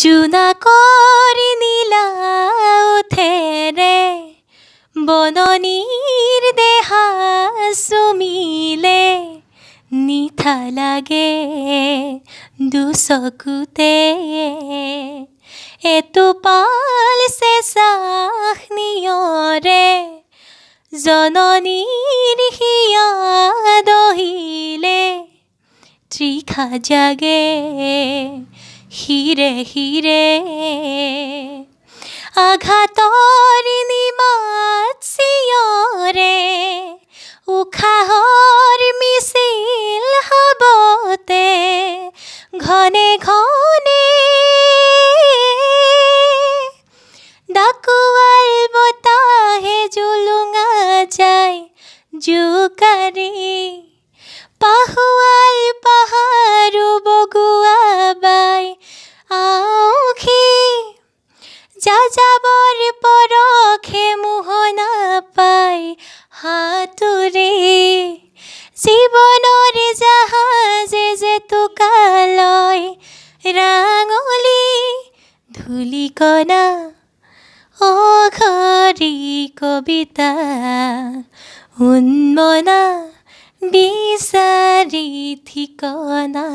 জোনাকৰ নীলা উঠেৰে বননিৰ দেহা চুমিলে নিঠা লাগে দুচকুতে এটোপাল চেঁচা নিয়ৰে জননীৰ হিয়া দহিলে তৃষা জাগে হিৰে হিৰে আঘাতৰ নিমাত চিঞৰে উশাহৰ মিছিল হাবতে ঘনে ঘনে ডাকুৱাল বতাহে জুলুঙা যায় জোকাৰি পাহুৱাল পাহাৰো বগুৱা বাই আউখি যাযাবৰ পৰখে মোহনা পাই হাতুৰে জীৱনৰ জাহাজে জেতুকালৈ ৰাঙলী ধূলিকণা অঘৰী কবিতা উন্মনা বিচাৰি ঠিকনা।